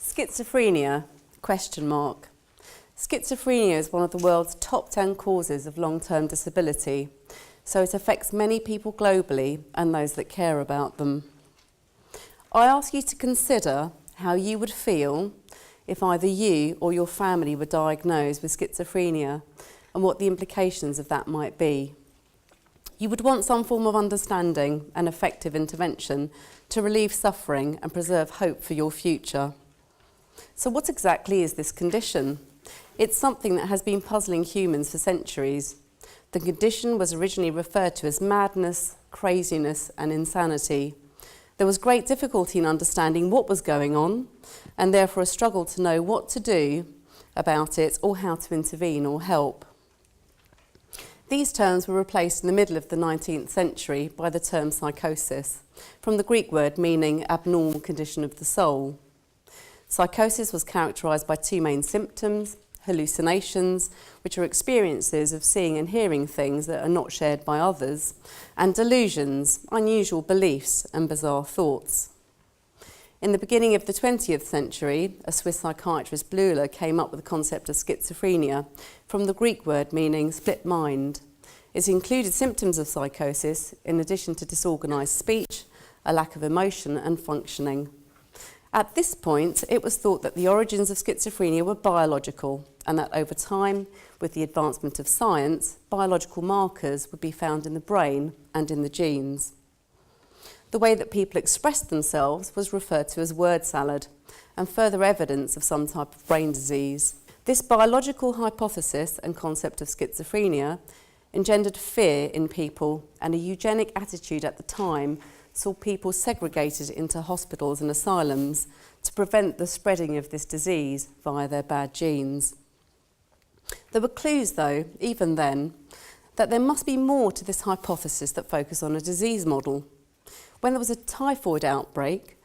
Schizophrenia? Schizophrenia is one of the world's top 10 causes of long-term disability, so it affects many people globally and those that care about them. I ask you to consider how you would feel if either you or your family were diagnosed with schizophrenia and what the implications of that might be. You would want some form of understanding and effective intervention to relieve suffering and preserve hope for your future. So what exactly is this condition? It's something that has been puzzling humans for centuries. The condition was originally referred to as madness, craziness, and insanity. There was great difficulty in understanding what was going on, and therefore a struggle to know what to do about it or how to intervene or help. These terms were replaced in the middle of the 19th century by the term psychosis, from the Greek word meaning abnormal condition of the soul. Psychosis was characterised by two main symptoms: hallucinations, which are experiences of seeing and hearing things that are not shared by others, and delusions, unusual beliefs and bizarre thoughts. In the beginning of the 20th century, a Swiss psychiatrist, Baboulene, came up with the concept of schizophrenia from the Greek word meaning split mind. It included symptoms of psychosis in addition to disorganised speech, a lack of emotion and functioning. At this point, it was thought that the origins of schizophrenia were biological, and that over time, with the advancement of science, biological markers would be found in the brain and in the genes. The way that people expressed themselves was referred to as word salad, and further evidence of some type of brain disease. This biological hypothesis and concept of schizophrenia engendered fear in people, and a eugenic attitude at the time saw people segregated into hospitals and asylums to prevent the spreading of this disease via their bad genes. There were clues, though, even then, that there must be more to this hypothesis that focused on a disease model. When there was a typhoid outbreak,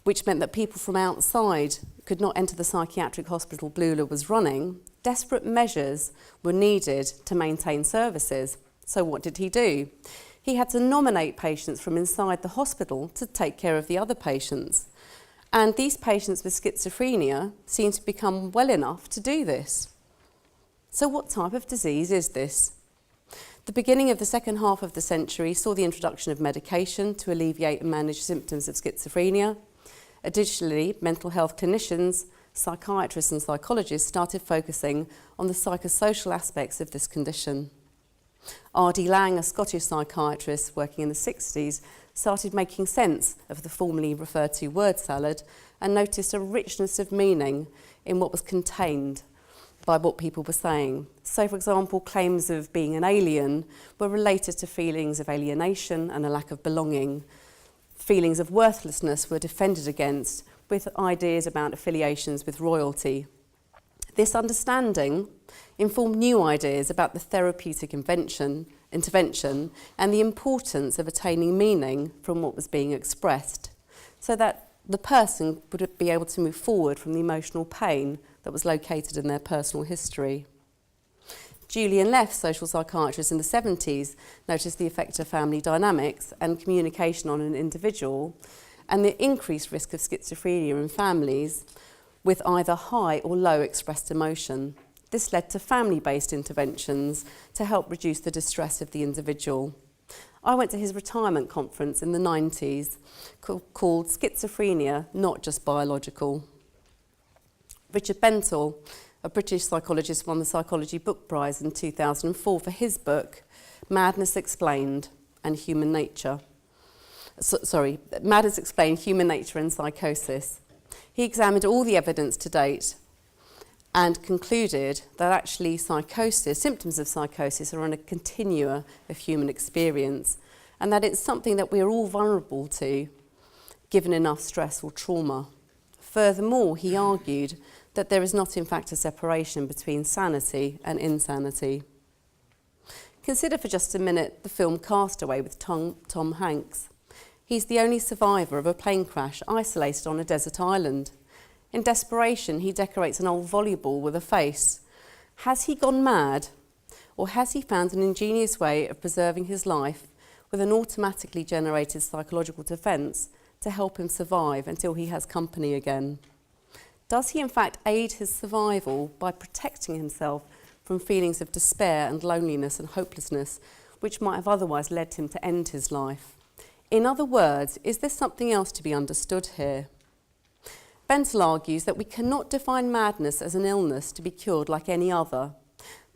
which meant that people from outside could not enter the psychiatric hospital Baboulene was running, desperate measures were needed to maintain services. So what did he do? He had to nominate patients from inside the hospital to take care of the other patients. And these patients with schizophrenia seemed to become well enough to do this. So what type of disease is this? The beginning of the second half of the century saw the introduction of medication to alleviate and manage symptoms of schizophrenia. Additionally, mental health clinicians, psychiatrists and psychologists started focusing on the psychosocial aspects of this condition. R.D. Laing, a Scottish psychiatrist working in the 60s, started making sense of the formerly referred to word salad and noticed a richness of meaning in what was contained by what people were saying. So, for example, claims of being an alien were related to feelings of alienation and a lack of belonging. Feelings of worthlessness were defended against, with ideas about affiliations with royalty. This understanding informed new ideas about the therapeutic intervention and the importance of attaining meaning from what was being expressed, so that the person would be able to move forward from the emotional pain that was located in their personal history. Julian Leff, social psychiatrist in the 70s, noticed the effect of family dynamics and communication on an individual and the increased risk of schizophrenia in families with either high or low expressed emotion. This led to family-based interventions to help reduce the distress of the individual. I went to his retirement conference in the 90s called Schizophrenia, Not Just Biological. Richard Bentel, a British psychologist, won the Psychology Book Prize in 2004 for his book, Madness Explained and Human Nature. Madness Explained, Human Nature and Psychosis. He examined all the evidence to date and concluded that actually symptoms of psychosis are on a continua of human experience, and that it's something that we are all vulnerable to, given enough stress or trauma. Furthermore, he argued that there is not in fact a separation between sanity and insanity. Consider for just a minute the film Castaway with Tom Hanks. He's the only survivor of a plane crash isolated on a desert island. In desperation, he decorates an old volleyball with a face. Has he gone mad? Or has he found an ingenious way of preserving his life with an automatically generated psychological defence to help him survive until he has company again? Does he in fact aid his survival by protecting himself from feelings of despair and loneliness and hopelessness, which might have otherwise led him to end his life? In other words, is there something else to be understood here? Bentel argues that we cannot define madness as an illness to be cured like any other,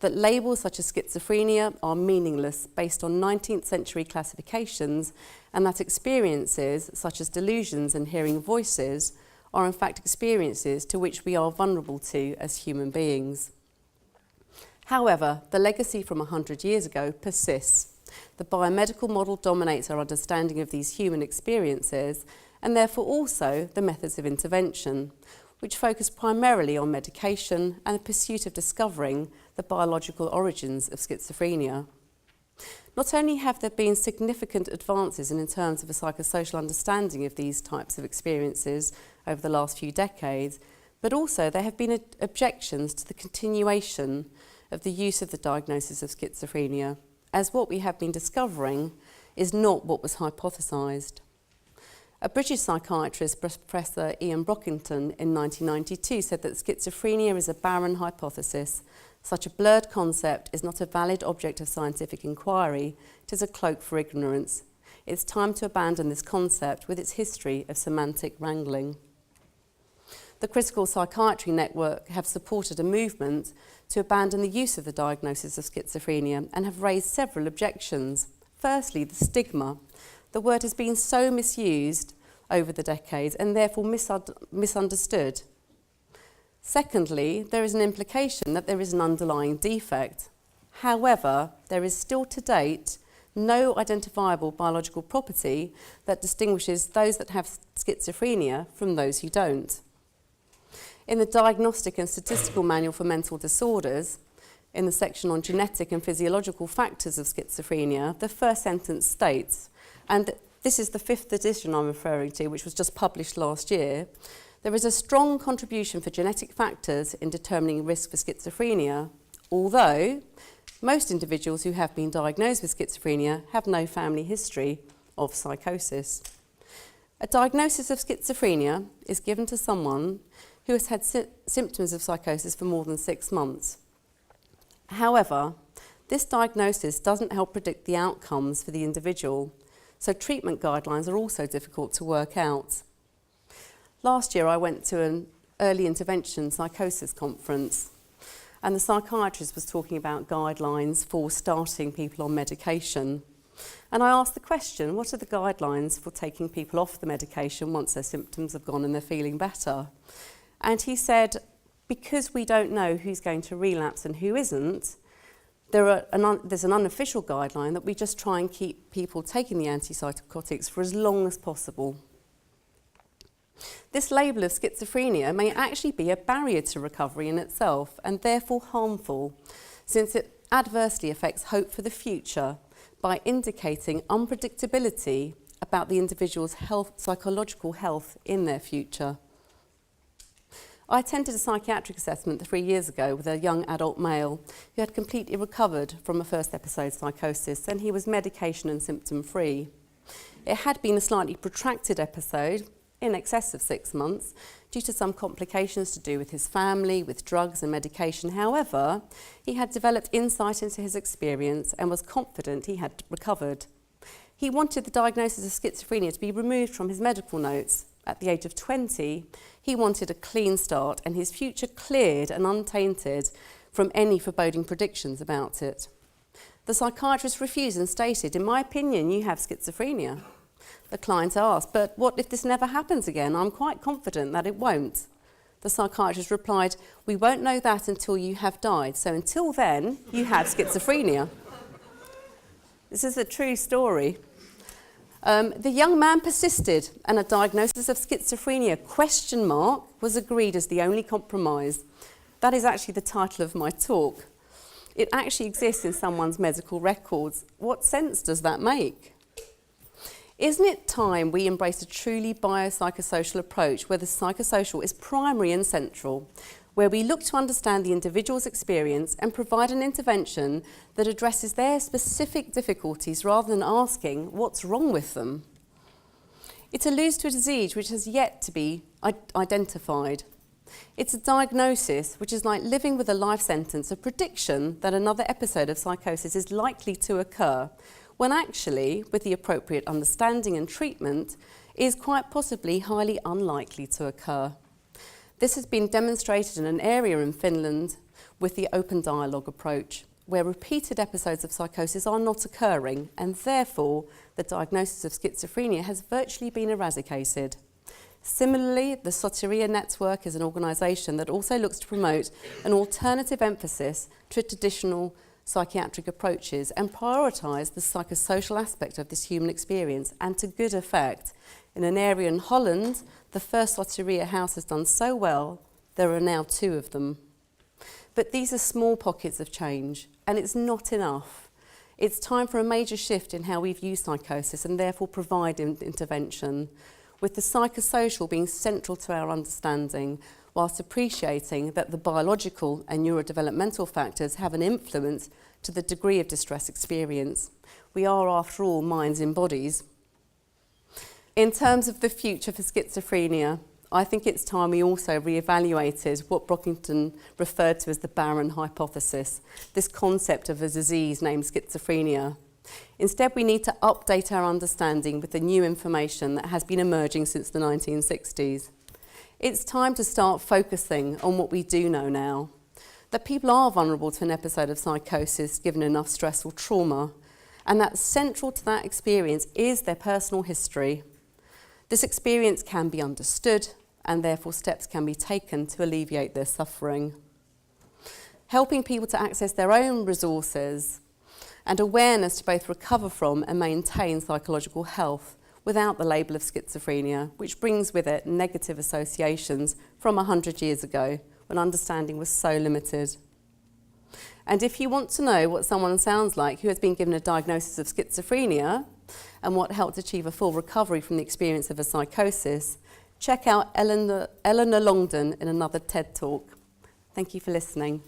that labels such as schizophrenia are meaningless based on 19th century classifications, and that experiences such as delusions and hearing voices are in fact experiences to which we are vulnerable to as human beings. However, the legacy from 100 years ago persists. The biomedical model dominates our understanding of these human experiences, and therefore also the methods of intervention, which focus primarily on medication and the pursuit of discovering the biological origins of schizophrenia. Not only have there been significant advances in terms of a psychosocial understanding of these types of experiences over the last few decades, but also there have been objections to the continuation of the use of the diagnosis of schizophrenia, as what we have been discovering is not what was hypothesised. A British psychiatrist, Professor Ian Brockington, in 1992 said that schizophrenia is a barren hypothesis. Such a blurred concept is not a valid object of scientific inquiry, it is a cloak for ignorance. It's time to abandon this concept with its history of semantic wrangling. The Critical Psychiatry Network have supported a movement to abandon the use of the diagnosis of schizophrenia and have raised several objections. Firstly, the stigma. The word has been so misused over the decades and therefore misunderstood. Secondly, there is an implication that there is an underlying defect. However, there is still to date no identifiable biological property that distinguishes those that have schizophrenia from those who don't. In the Diagnostic and Statistical Manual for Mental Disorders, in the section on genetic and physiological factors of schizophrenia, the first sentence states, and this is the 5th edition I'm referring to, which was just published last year, there is a strong contribution for genetic factors in determining risk for schizophrenia, although most individuals who have been diagnosed with schizophrenia have no family history of psychosis. A diagnosis of schizophrenia is given to someone who has had symptoms of psychosis for more than 6 months. However, this diagnosis doesn't help predict the outcomes for the individual, so treatment guidelines are also difficult to work out. Last year I went to an early intervention psychosis conference, and the psychiatrist was talking about guidelines for starting people on medication. And I asked the question, what are the guidelines for taking people off the medication once their symptoms have gone and they're feeling better? And he said, because we don't know who's going to relapse and who isn't, there's an unofficial guideline that we just try and keep people taking the antipsychotics for as long as possible. This label of schizophrenia may actually be a barrier to recovery in itself and therefore harmful, since it adversely affects hope for the future by indicating unpredictability about the individual's psychological health in their future. I attended a psychiatric assessment 3 years ago with a young adult male who had completely recovered from a first episode psychosis, and he was medication and symptom free. It had been a slightly protracted episode, in excess of 6 months, due to some complications to do with his family, with drugs and medication. However, he had developed insight into his experience and was confident he had recovered. He wanted the diagnosis of schizophrenia to be removed from his medical notes. At the age of 20, he wanted a clean start and his future cleared and untainted from any foreboding predictions about it. The psychiatrist refused and stated, in my opinion, you have schizophrenia. The client asked, but what if this never happens again? I'm quite confident that it won't. The psychiatrist replied, we won't know that until you have died, so until then, you have schizophrenia. This is a true story. The young man persisted, and a diagnosis of schizophrenia was agreed as the only compromise. That is actually the title of my talk. It actually exists in someone's medical records. What sense does that make? Isn't it time we embrace a truly biopsychosocial approach where the psychosocial is primary and central, where we look to understand the individual's experience and provide an intervention that addresses their specific difficulties rather than asking what's wrong with them? It alludes to a disease which has yet to be identified. It's a diagnosis which is like living with a life sentence, a prediction that another episode of psychosis is likely to occur, when actually, with the appropriate understanding and treatment, is quite possibly highly unlikely to occur. This has been demonstrated in an area in Finland with the open dialogue approach, where repeated episodes of psychosis are not occurring, and therefore the diagnosis of schizophrenia has virtually been eradicated. Similarly, the Soteria Network is an organisation that also looks to promote an alternative emphasis to traditional psychiatric approaches and prioritise the psychosocial aspect of this human experience, and to good effect. In an area in Holland, the first Soteria house has done so well, there are now 2 of them. But these are small pockets of change, and it's not enough. It's time for a major shift in how we view psychosis and therefore provide intervention, with the psychosocial being central to our understanding, whilst appreciating that the biological and neurodevelopmental factors have an influence to the degree of distress experience. We are, after all, minds in bodies. In terms of the future for schizophrenia, I think it's time we also re-evaluated what Brockington referred to as the barren hypothesis, this concept of a disease named schizophrenia. Instead, we need to update our understanding with the new information that has been emerging since the 1960s. It's time to start focusing on what we do know now, that people are vulnerable to an episode of psychosis given enough stress or trauma, and that central to that experience is their personal history. This experience can be understood, and therefore steps can be taken to alleviate their suffering. Helping people to access their own resources and awareness to both recover from and maintain psychological health without the label of schizophrenia, which brings with it negative associations from 100 years ago, when understanding was so limited. And if you want to know what someone sounds like who has been given a diagnosis of schizophrenia and what helped achieve a full recovery from the experience of a psychosis, check out Eleanor Longden in another TED Talk. Thank you for listening.